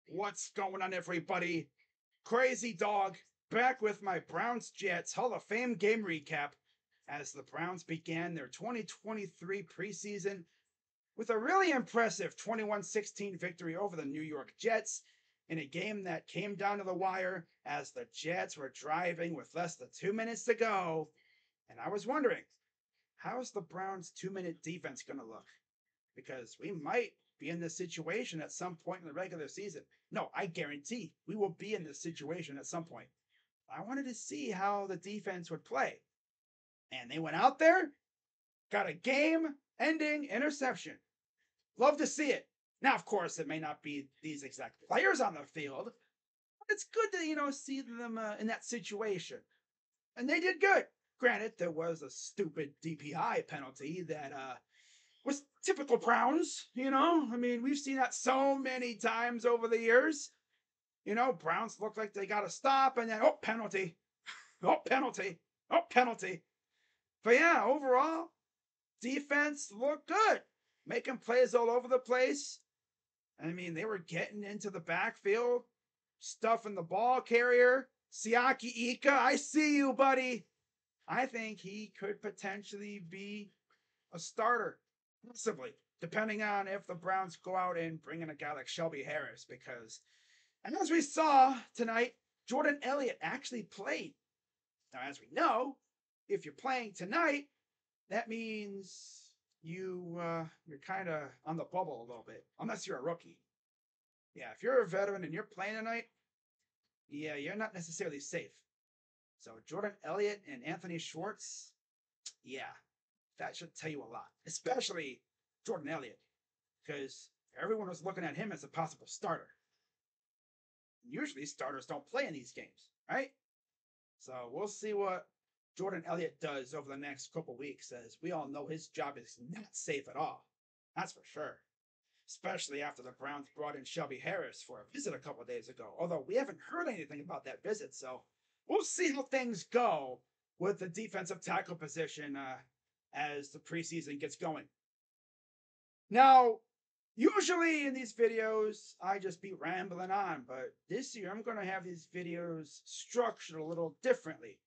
What's going on, everybody? Crazy Dog back with my Browns Jets Hall of Fame game recap as the Browns began their 2023 preseason with a really impressive 21-16 victory over the New York Jets in a game that came down to the wire as the Jets were driving with less than 2 minutes to go. And I was wondering, how's the Browns' 2 minute defense going to look? Because we might be in this situation at some point in the regular season. No, I guarantee we will be in this situation at some point. I wanted to see how the defense would play. And they went out there, got a game ending interception. Love to see it. Now, of course, it may not be these exact players on the field, but it's good to, see them in that situation. And they did good. Granted, there was a stupid DPI penalty that was typical Browns, I mean, we've seen that so many times over the years. Browns look like they got to stop and then, oh, penalty. Oh, penalty. Oh, penalty. But yeah, overall, defense looked good. Making plays all over the place. I mean, they were getting into the backfield, stuffing the ball carrier. Siaki Ika, I see you, buddy. I think he could potentially be a starter. Possibly, depending on if the Browns go out and bring in a guy like Shelby Harris, because, and as we saw tonight, Jordan Elliott actually played. Now, as we know, if you're playing tonight, that means you're kind of on the bubble a little bit, unless you're a rookie. Yeah, if you're a veteran and you're playing tonight, yeah, you're not necessarily safe. So Jordan Elliott and Anthony Schwartz, yeah, that should tell you a lot, especially Jordan Elliott, because everyone was looking at him as a possible starter. Usually, starters don't play in these games, right? So we'll see what Jordan Elliott does over the next couple weeks, as we all know his job is not safe at all. That's for sure. Especially after the Browns brought in Shelby Harris for a visit a couple days ago. Although we haven't heard anything about that visit, so we'll see how things go with the defensive tackle position as the preseason gets going. Now, usually in these videos, I just be rambling on, but this year I'm going to have these videos structured a little differently.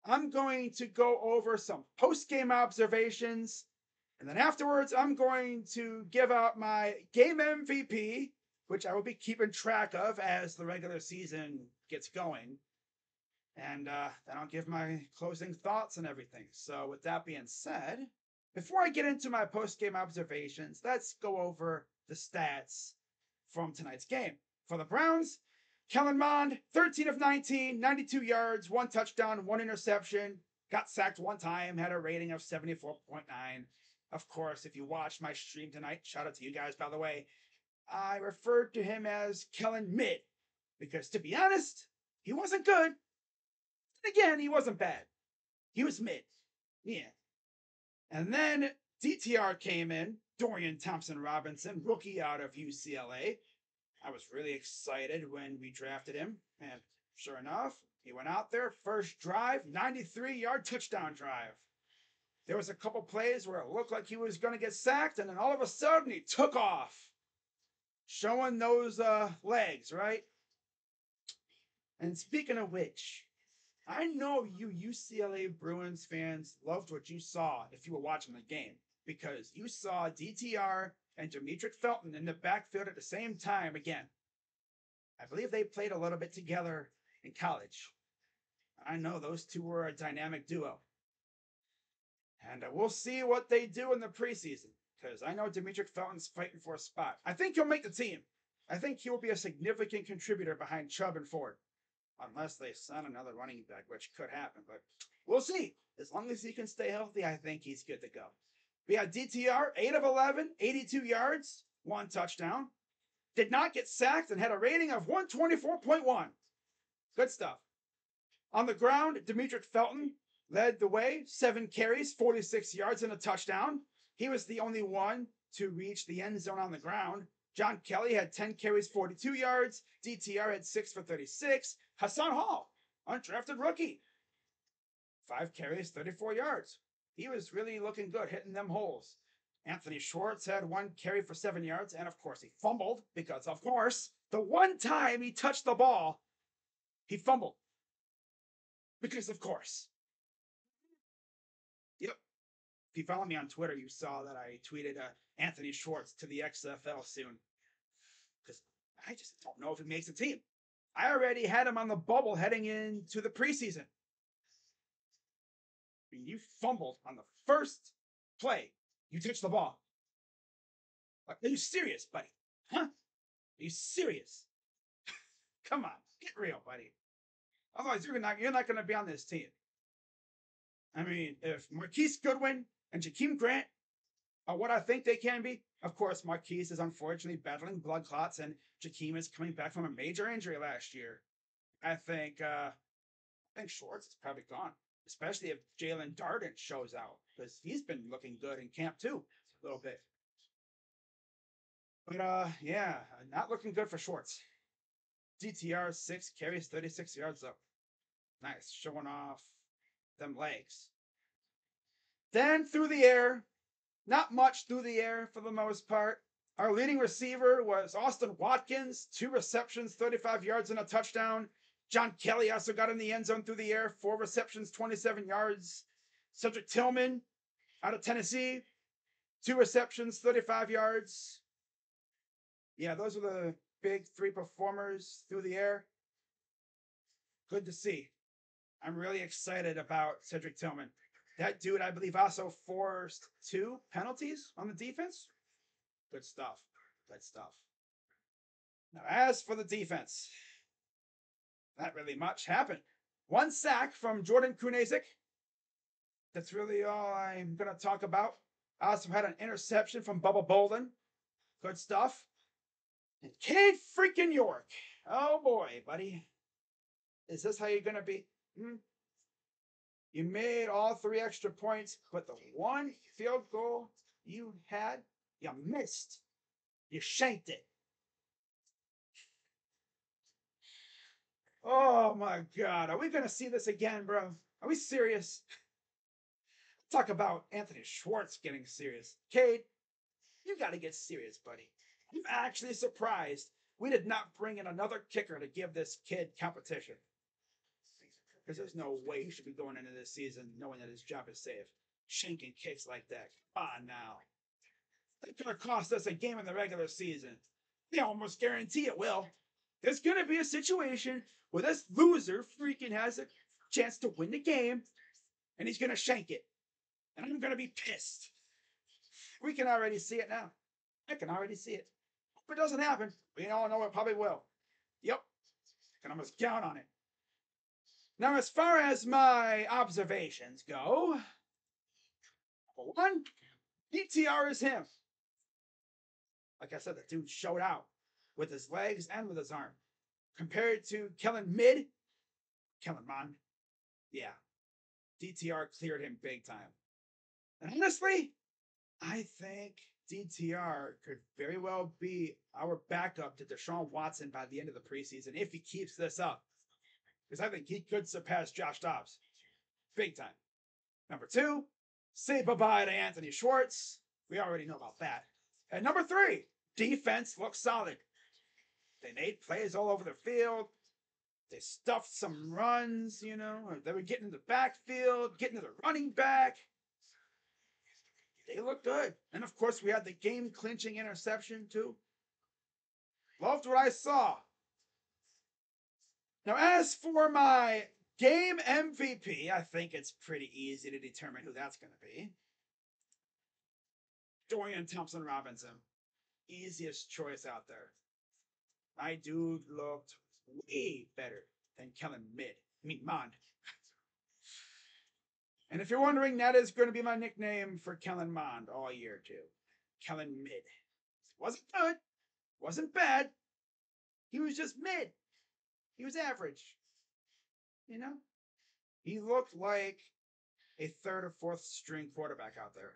I'm going to go over some post-game observations, and then afterwards I'm going to give out my game MVP, which I will be keeping track of as the regular season gets going. And then I'll give my closing thoughts and everything. So with that being said, before I get into my post-game observations, let's go over the stats from tonight's game. For the Browns, Kellen Mond, 13 of 19, 92 yards, 1 touchdown, 1 interception, got sacked 1 time, had a rating of 74.9. Of course, if you watched my stream tonight, shout out to you guys, by the way, I referred to him as Kellen Mid, because to be honest, he wasn't good. Again, he wasn't bad. He was mid. Yeah. And then DTR came in, Dorian Thompson Robinson, rookie out of UCLA. I was really excited when we drafted him. And sure enough, he went out there, first drive, 93-yard touchdown drive. There was a couple plays where it looked like he was going to get sacked, and then all of a sudden he took off. Showing those legs, right? And speaking of which, I know you UCLA Bruins fans loved what you saw if you were watching the game, because you saw DTR and Demetric Felton in the backfield at the same time again. I believe they played a little bit together in college. I know those two were a dynamic duo. And we'll see what they do in the preseason, because I know Demetric Felton's fighting for a spot. I think he'll make the team. I think he will be a significant contributor behind Chubb and Ford. Unless they sign another running back, which could happen, but we'll see. As long as he can stay healthy, I think he's good to go. We had DTR, 8 of 11, 82 yards, 1 touchdown. Did not get sacked and had a rating of 124.1. Good stuff. On the ground, Demetric Felton led the way, 7 carries, 46 yards, and a touchdown. He was the only one to reach the end zone on the ground. John Kelly had 10 carries, 42 yards. DTR had 6 for 36. Hassan Hall, undrafted rookie, 5 carries, 34 yards. He was really looking good, hitting them holes. Anthony Schwartz had 1 carry for 7 yards, and of course he fumbled because, of course, the one time he touched the ball, he fumbled. Because, of course. Yep. If you follow me on Twitter, you saw that I tweeted Anthony Schwartz to the XFL soon. Because I just don't know if he makes a team. I already had him on the bubble heading into the preseason. I mean, you fumbled on the first play. You touched the ball. Are you serious, buddy? Huh? Are you serious? Come on, get real, buddy. Otherwise, you're not going to be on this team. I mean, if Marquise Goodwin and Jakeem Grant are what I think they can be, of course, Marquise is unfortunately battling blood clots, and Jakeem is coming back from a major injury last year. I think Schwartz is probably gone, especially if Jalen Darden shows out, because he's been looking good in camp too, a little bit. But yeah, not looking good for Schwartz. DTR 6 carries 36 yards though. Nice, showing off them legs. Then through the air, not much through the air for the most part. Our leading receiver was Austin Watkins, 2 receptions, 35 yards and a touchdown. John Kelly also got in the end zone through the air, 4 receptions, 27 yards. Cedric Tillman out of Tennessee, 2 receptions, 35 yards. Yeah, those are the big 3 performers through the air. Good to see. I'm really excited about Cedric Tillman. That dude, I believe, also forced 2 penalties on the defense. Good stuff. Good stuff. Now, as for the defense, not really much happened. 1 sack from Jordan Kunasik. That's really all I'm going to talk about. I also had an interception from Bubba Bolden. Good stuff. And Cade freaking York. Oh boy, buddy. Is this how you're going to be? You made all 3 extra points, but the 1 field goal you had, you missed. You shanked it. Oh my God. Are we going to see this again, bro? Are we serious? Talk about Anthony Schwartz getting serious. Cade, you got to get serious, buddy. I'm actually surprised we did not bring in another kicker to give this kid competition. Because there's no way he should be going into this season knowing that his job is safe. Shanking kicks like that. Come on now. That could have cost us a game in the regular season. They almost guarantee it will. There's going to be a situation where this loser freaking has a chance to win the game, and he's going to shank it. And I'm going to be pissed. We can already see it now. I can already see it. If it doesn't happen, we all know it probably will. Yep. I can almost count on it. Now, as far as my observations go, number 1, DTR is him. Like I said, the dude showed out with his legs and with his arm. Compared to Kellen Mond, yeah, DTR cleared him big time. And honestly, I think DTR could very well be our backup to Deshaun Watson by the end of the preseason if he keeps this up. Because I think he could surpass Josh Dobbs. Big time. Number 2, say bye-bye to Anthony Schwartz. We already know about that. And number 3, defense looks solid. They made plays all over the field. They stuffed some runs, you know. They were getting in the backfield, getting to the running back. They look good. And of course, we had the game-clinching interception, too. Loved what I saw. Now, as for my game MVP, I think it's pretty easy to determine who that's going to be. Dorian Thompson-Robinson. Easiest choice out there. My dude looked way better than Kellen Mond. And if you're wondering, that is going to be my nickname for Kellen Mond all year, too. Kellen Mid. Wasn't good. Wasn't bad. He was just mid. He was average. You know? He looked like a 3rd or 4th string quarterback out there.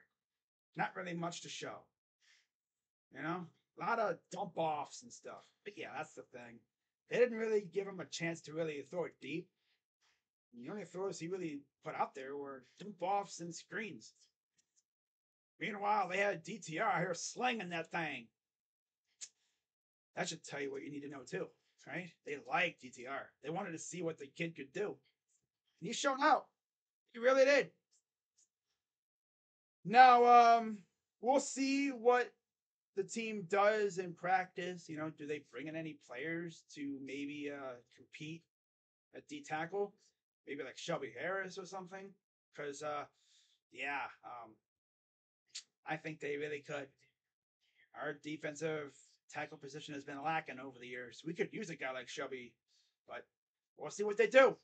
Not really much to show. You know? A lot of dump offs and stuff. But yeah, that's the thing. They didn't really give him a chance to really throw it deep. The only throws he really put out there were dump offs and screens. Meanwhile, they had DTR here slinging that thing. That should tell you what you need to know too, right? They liked DTR. They wanted to see what the kid could do. And he's shown out. He really did. Now, we'll see what the team does in practice. You know, do they bring in any players to maybe compete at D tackle? Maybe like Shelby Harris or something? Because, I think they really could. Our defensive tackle position has been lacking over the years. We could use a guy like Shelby, but we'll see what they do.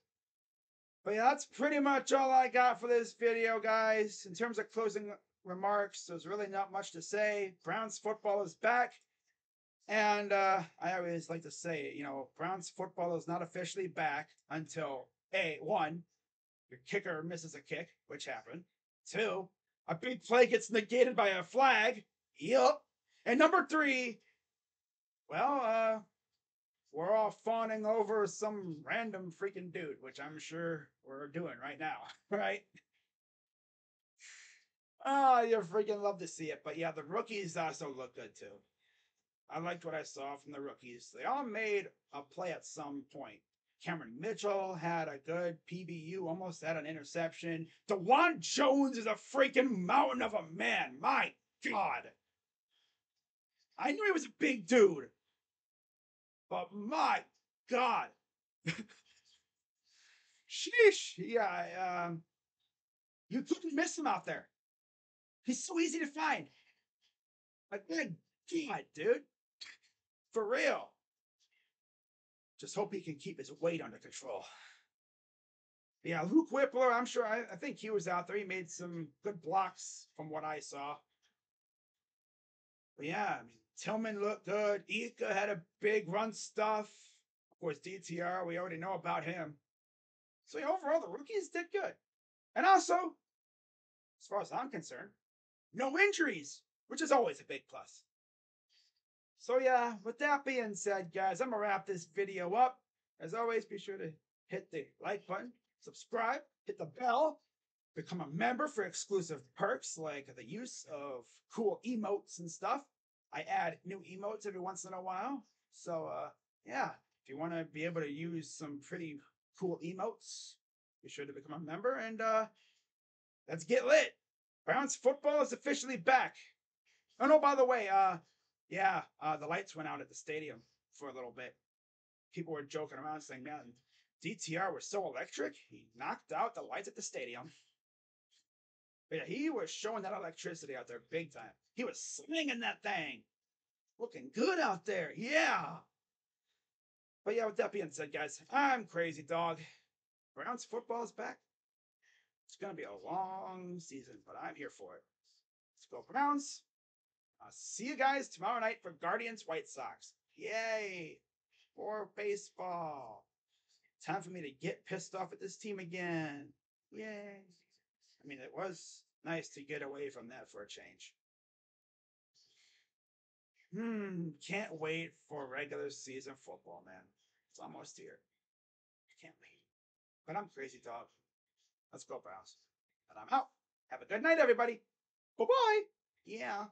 But yeah, that's pretty much all I got for this video, guys. In terms of closing remarks, there's really not much to say. Browns football is back. And I always like to say, you know, Browns football is not officially back until one, your kicker misses a kick, which happened. Two, a big play gets negated by a flag. Yup. And number three, well, we're all fawning over some random freaking dude, which I'm sure we're doing right now, right? Oh, you freaking love to see it. But yeah, the rookies also look good too. I liked what I saw from the rookies. They all made a play at some point. Cameron Mitchell had a good PBU, almost had an interception. DeJuan Jones is a freaking mountain of a man. My God. I knew he was a big dude. But my God. Sheesh. Yeah, you couldn't miss him out there. He's so easy to find. Like, my God, dude. For real. Just hope he can keep his weight under control. Yeah, Luke Whippler, I'm sure, I think he was out there. He made some good blocks from what I saw. But yeah, I mean, Tillman looked good. Ika had a big run stuff. Of course, DTR, we already know about him. So yeah, overall, the rookies did good. And also, as far as I'm concerned, no injuries, which is always a big plus. So yeah, with that being said, guys, I'm going to wrap this video up. As always, be sure to hit the like button, subscribe, hit the bell, become a member for exclusive perks like the use of cool emotes and stuff. I add new emotes every once in a while. So, yeah, if you want to be able to use some pretty cool emotes, be sure to become a member. And let's get lit. Browns football is officially back. Oh, no, by the way, the lights went out at the stadium for a little bit. People were joking around saying, man, DTR was so electric, he knocked out the lights at the stadium. But yeah, he was showing that electricity out there big time. He was slinging that thing. Looking good out there. Yeah. But yeah, with that being said, guys, I'm Crazy Dog. Browns football is back. It's going to be a long season, but I'm here for it. Let's go, Browns. I'll see you guys tomorrow night for Guardians White Sox. Yay. For baseball. Time for me to get pissed off at this team again. Yay. I mean, it was nice to get away from that for a change. Can't wait for regular season football, man. It's almost here. I can't wait. But I'm Crazy Dog. Let's go, Browns. And I'm out. Have a good night, everybody. Bye-bye. Yeah.